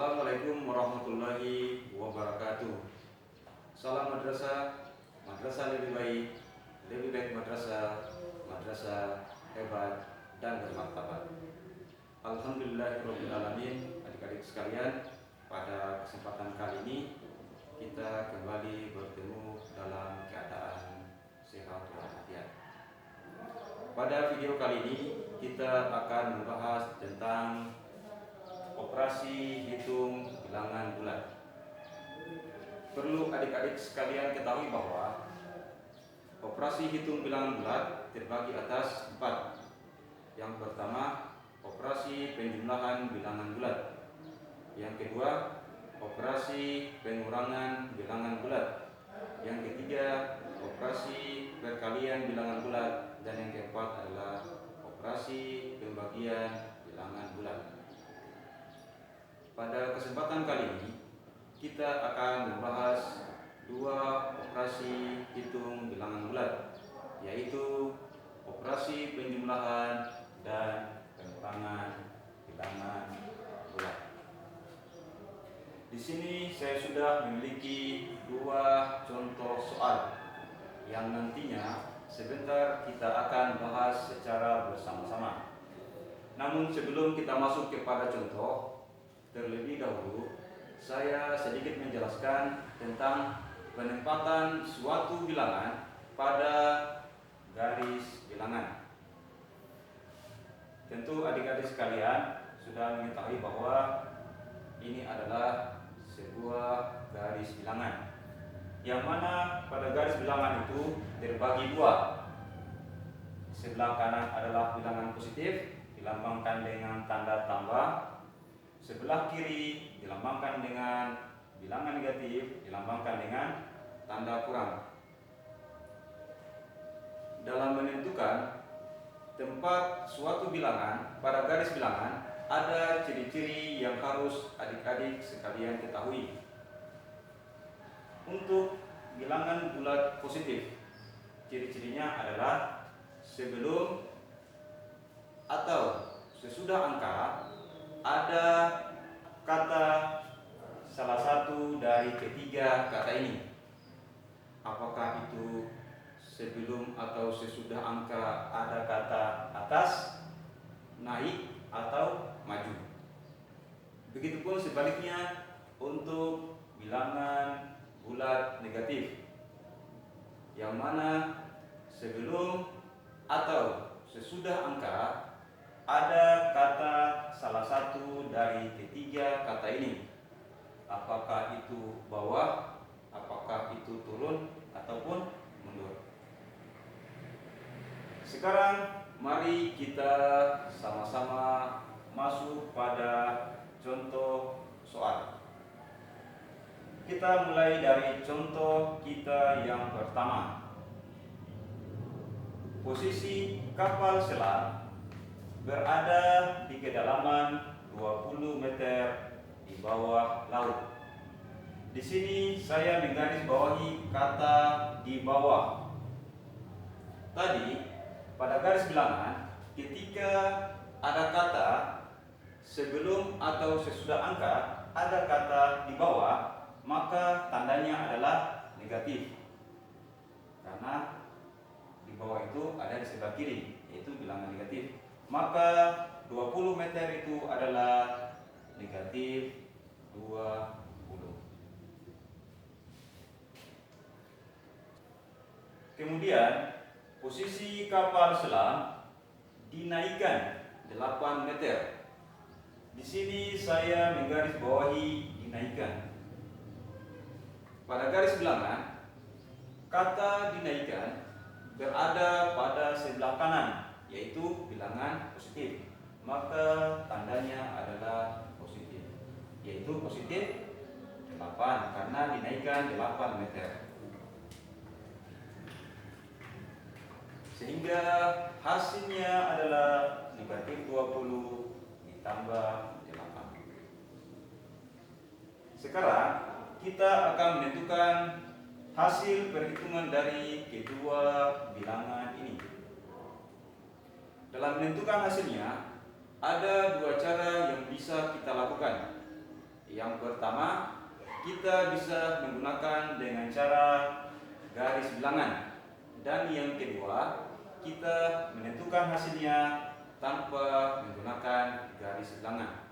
Assalamualaikum warahmatullahi wabarakatuh. Salam madrasah, madrasah lebih baik madrasah, madrasah hebat dan bermartabat. Alhamdulillahirobbilalamin. Adik-adik sekalian, pada kesempatan kali ini kita kembali bertemu dalam keadaan sehat walafiat. Pada video kali ini kita akan membahas tentang operasi hitung bilangan bulat. Perlu adik-adik sekalian ketahui bahwa operasi hitung bilangan bulat terbagi atas 4. Yang pertama, operasi penjumlahan bilangan bulat. Yang kedua, operasi pengurangan bilangan bulat. Yang ketiga, operasi perkalian bilangan bulat. Dan yang keempat adalah operasi pembagian bilangan bulat. Pada kesempatan kali ini kita akan membahas 2 operasi hitung bilangan bulat, yaitu operasi penjumlahan dan pengurangan bilangan bulat. Di sini saya sudah memiliki 2 contoh soal yang nantinya sebentar kita akan bahas secara bersama-sama. Namun sebelum kita masuk kepada contoh, terlebih dahulu saya sedikit menjelaskan tentang penempatan suatu bilangan pada garis bilangan. Tentu adik-adik sekalian sudah mengetahui bahwa ini adalah sebuah garis bilangan, yang mana pada garis bilangan itu terbagi 2. Sebelah kanan adalah bilangan positif, dilambangkan dengan tanda tambah. Sebelah kiri dilambangkan dengan bilangan negatif, dilambangkan dengan tanda kurang. Dalam menentukan tempat suatu bilangan pada garis bilangan, ada ciri-ciri yang harus adik-adik sekalian ketahui. Untuk bilangan bulat positif, ciri-cirinya adalah sebelum atau sesudah angka ada kata salah satu dari ketiga kata ini. Apakah itu sebelum atau sesudah angka ada kata atas, naik, atau maju. Begitupun sebaliknya untuk bilangan bulat negatif, yang mana sebelum atau sesudah angka ada kata salah satu dari ketiga kata ini. Apakah itu bawah, apakah itu turun, ataupun mundur. Sekarang mari kita sama-sama masuk pada contoh soal. Kita mulai dari contoh kita yang pertama. Posisi kapal selam berada di kedalaman 20 meter di bawah laut. Di sini saya menggarisbawahi kata di bawah. Tadi pada garis bilangan, ketika ada kata sebelum atau sesudah angka ada kata di bawah, maka tandanya adalah negatif. Karena di bawah itu ada di sebelah kiri, yaitu bilangan negatif. Maka 20 meter itu adalah negatif 20. Kemudian posisi kapal selam dinaikkan 8 meter. Di sini saya menggarisbawahi dinaikkan. Pada garis bilangan, kata dinaikkan berada pada sebelah kanan, yaitu bilangan positif. Maka tandanya adalah positif, yaitu positif 8 karena dinaikkan 8 meter. Sehingga hasilnya adalah negatif 20 ditambah 8. Sekarang kita akan menentukan hasil perhitungan dari kedua bilangan ini. Dalam menentukan hasilnya, ada 2 cara yang bisa kita lakukan, Yang pertama, kita bisa menggunakan dengan cara garis bilangan. Dan yang kedua, kita menentukan hasilnya tanpa menggunakan garis bilangan.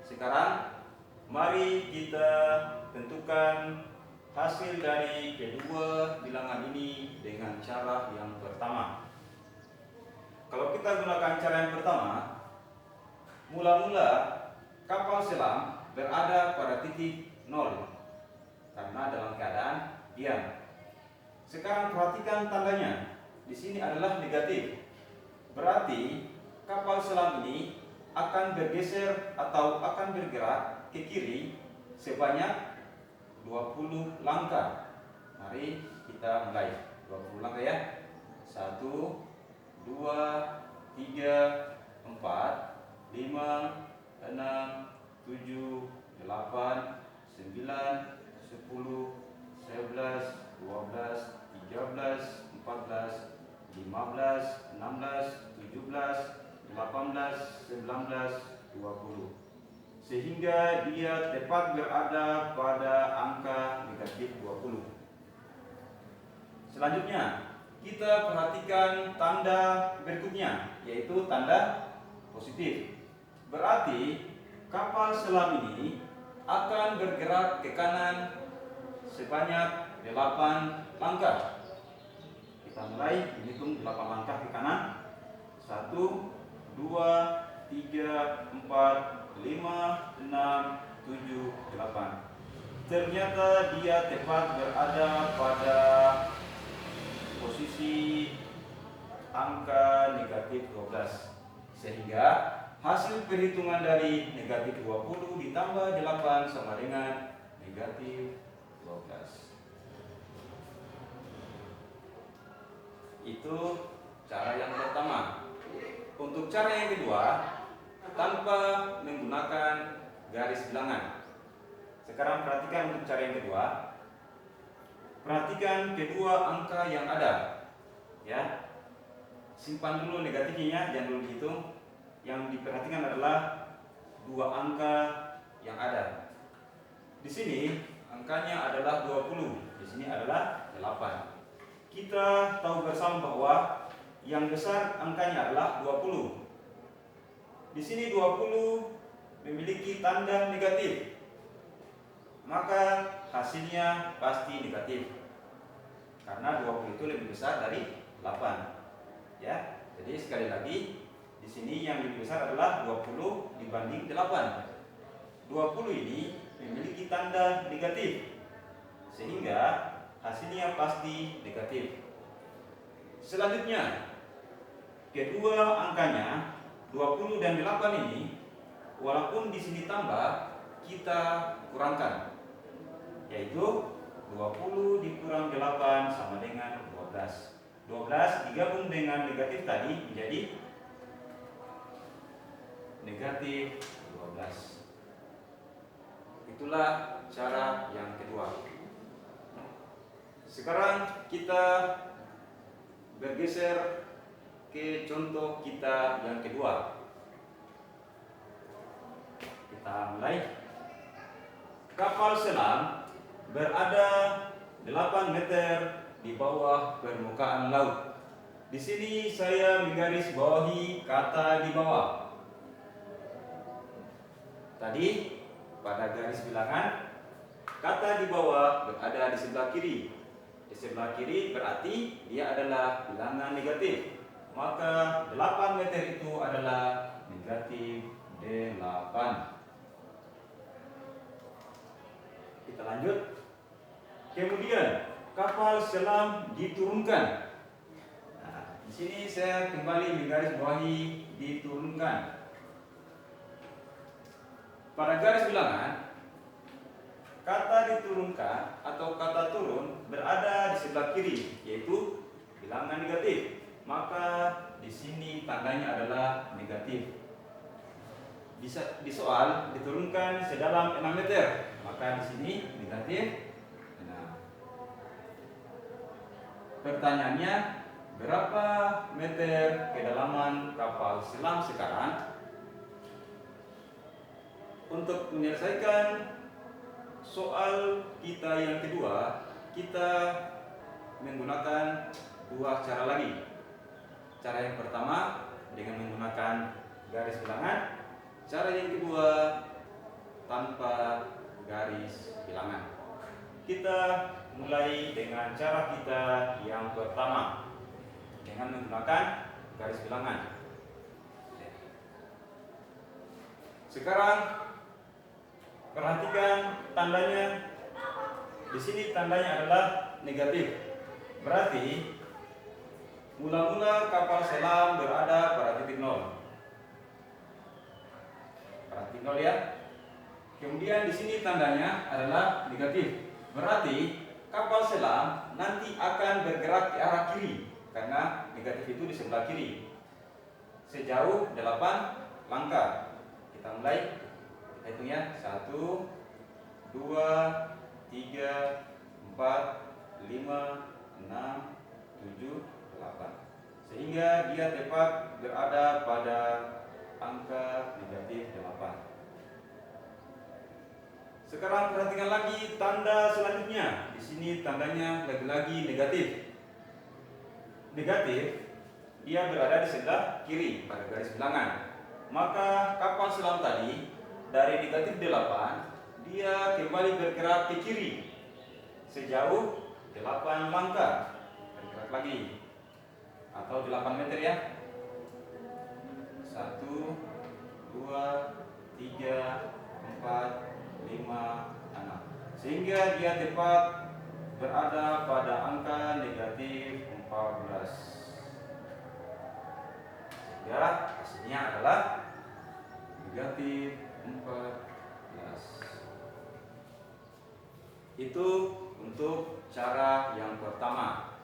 Sekarang, mari kita tentukan hasil dari kedua bilangan ini dengan cara yang pertama. Kalau kita gunakan cara yang pertama, mula-mula kapal selam berada pada titik 0 karena dalam keadaan diam. Sekarang perhatikan tandanya. Di sini adalah negatif. Berarti kapal selam ini akan bergeser atau akan bergerak ke kiri sebanyak 20 langkah. Mari kita mulai. 20 langkah ya. 1, 2, 3, 4, 5, 6, 7, 8, 9, 10, 11, 12, 13, 14, 15, 16, 17, 18, 19, 20. Sehingga dia tepat berada pada angka negatif 20. Selanjutnya, kita perhatikan tanda berikutnya, yaitu tanda positif. Berarti kapal selam ini akan bergerak ke kanan sebanyak 8 langkah. Kita mulai menghitung 8 langkah ke kanan. 1, 2, 3, 4, 5, 6, 7, 8. Ternyata dia tepat berada pada posisi angka negatif 12. Sehingga hasil perhitungan dari negatif 20 ditambah 8 sama dengan negatif 12. Itu cara yang pertama. Untuk cara yang kedua, tanpa menggunakan garis bilangan. Sekarang perhatikan untuk cara yang kedua. Perhatikan kedua angka yang ada. Ya. Simpan dulu negatifnya, jangan dulu dihitung. Yang diperhatikan adalah dua angka yang ada. Di sini angkanya adalah 20, di sini adalah 8. Kita tahu bersama bahwa yang besar angkanya adalah 20. Di sini 20 memiliki tanda negatif, maka hasilnya pasti negatif. Karena 20 itu lebih besar dari 8. Ya. Jadi sekali lagi, di sini yang lebih besar adalah 20 dibanding 8. 20 ini memiliki tanda negatif, sehingga hasilnya pasti negatif. Selanjutnya, kedua angkanya 20 dan 8 ini, walaupun di sini tambah, kita kurangkan, yaitu 20 dikurang 8 sama dengan 12. 12 digabung dengan negatif tadi menjadi negatif 12. Itulah cara yang kedua. Sekarang kita bergeser ke contoh kita yang kedua. Kita mulai. Kapal selam berada 8 meter di bawah permukaan laut. Di sini saya menggarisbawahi kata di bawah. Tadi pada garis bilangan, kata di bawah berada di sebelah kiri. Di sebelah kiri berarti dia adalah bilangan negatif. Maka 8 meter itu adalah negatif 8. Kita lanjut. Kemudian kapal selam diturunkan. Nah, di sini saya kembali menggarisbawahi diturunkan. Pada garis bilangan, kata diturunkan atau kata turun berada di sebelah kiri, yaitu bilangan negatif. Maka di sini tandanya adalah negatif. Di soal diturunkan sedalam 6 meter, maka di sini negatif 6. Pertanyaannya, berapa meter kedalaman kapal selam sekarang? untuk menyelesaikan soal kita yang kedua, kita menggunakan dua cara lagi. Cara yang pertama dengan menggunakan garis bilangan, cara yang kedua tanpa garis bilangan. Kita mulai dengan cara kita yang pertama dengan menggunakan garis bilangan. Sekarang perhatikan tandanya. Di sini tandanya adalah negatif. Berarti mula-mula kapal selam berada pada titik nol. Pada titik nol ya. Kemudian di sini tandanya adalah negatif. Berarti kapal selam nanti akan bergerak ke arah kiri karena negatif itu di sebelah kiri. Sejauh 8 langkah. Kita mulai. Kita hitung ya. 1, 2, 3, 4, 5, 6, 7, 8. Sehingga dia tepat berada pada angka negatif 8. Sekarang perhatikan lagi tanda selanjutnya. Di sini tandanya lagi-lagi negatif. Negatif, dia berada di sebelah kiri pada garis bilangan. Maka kapal selam tadi dari negatif 8, dia kembali bergerak ke kiri sejauh 8 langkah. Bergerak lagi. Atau 8 meter ya. 1, 2, 3, 4, 5, 6. Sehingga dia tepat berada pada angka negatif 14. Sehingga hasilnya adalah negatif 14. Itu untuk cara yang pertama.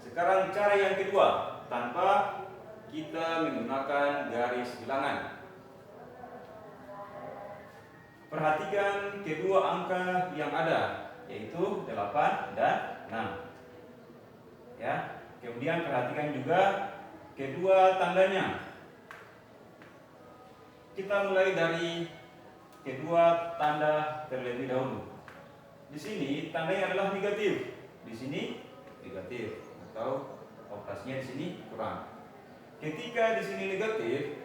Sekarang cara yang kedua, tanpa kita menggunakan garis bilangan. Perhatikan kedua angka yang ada, yaitu 8 dan 6. Ya. Kemudian perhatikan juga kedua tandanya. Kita mulai dari kedua tanda terlebih dahulu. Di sini tandanya adalah negatif. Di sini negatif atau operasinya di sini kurang. Ketika di sini negatif,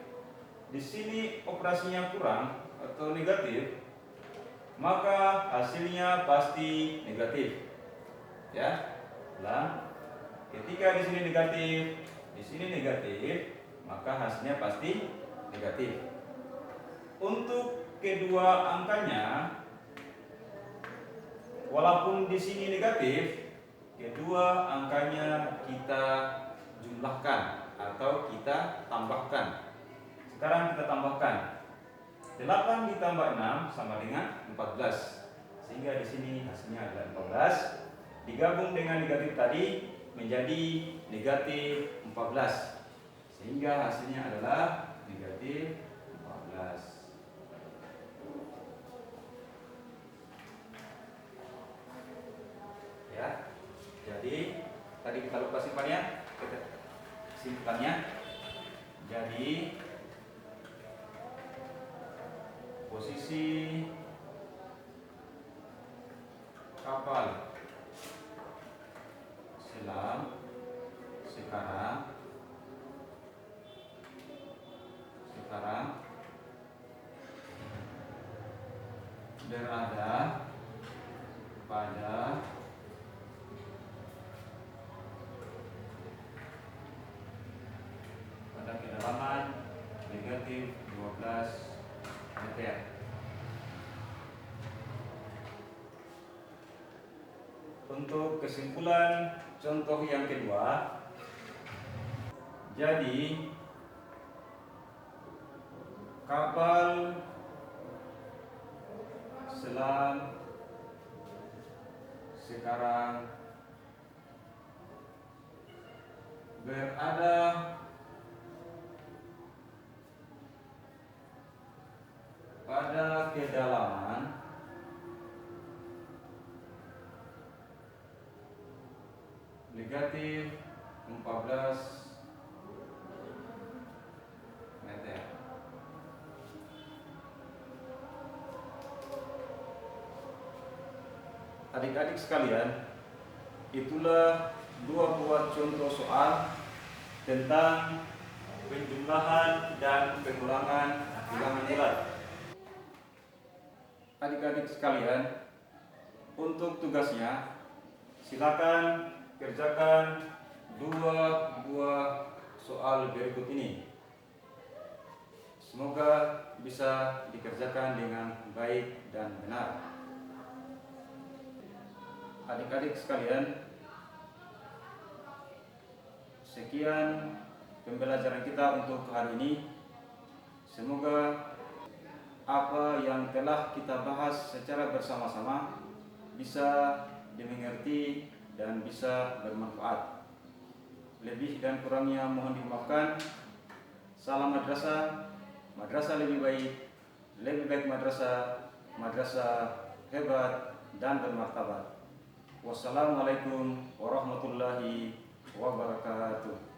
di sini operasinya kurang atau negatif, maka hasilnya pasti negatif. Ya, ulang. Ketika di sini negatif, di sini negatif, maka hasilnya pasti negatif. Untuk kedua angkanya, walaupun di sini negatif, kedua angkanya kita jumlahkan atau kita tambahkan. Sekarang kita tambahkan. 8 ditambah 6 sama dengan 14. Sehingga di sini hasilnya adalah 14. Digabung dengan negatif tadi menjadi negatif 14. Sehingga hasilnya adalah negatif 14. Ya. Jadi tadi kita lupa simpannya. Simpannya. Jadi posisi kapal selam sekarang berada pada kedalaman negatif 12 meter. Untuk kesimpulan contoh yang kedua, jadi kapal selam sekarang berada pada kedalaman negatif 14 meter. Adik-adik sekalian, itulah dua buah contoh soal tentang penjumlahan dan pengulangan bilangan bulat. Adik-adik sekalian, untuk tugasnya silakan kerjakan dua buah soal berikut ini. Semoga bisa dikerjakan dengan baik dan benar. Adik-adik sekalian, sekian pembelajaran kita untuk hari ini. Semoga apa yang telah kita bahas secara bersama-sama bisa dimengerti dan bisa bermanfaat. Lebih dan kurangnya mohon dimaafkan. Salam madrasah, madrasah lebih baik madrasah, madrasah hebat dan bermartabat. Wassalamualaikum warahmatullahi wabarakatuh.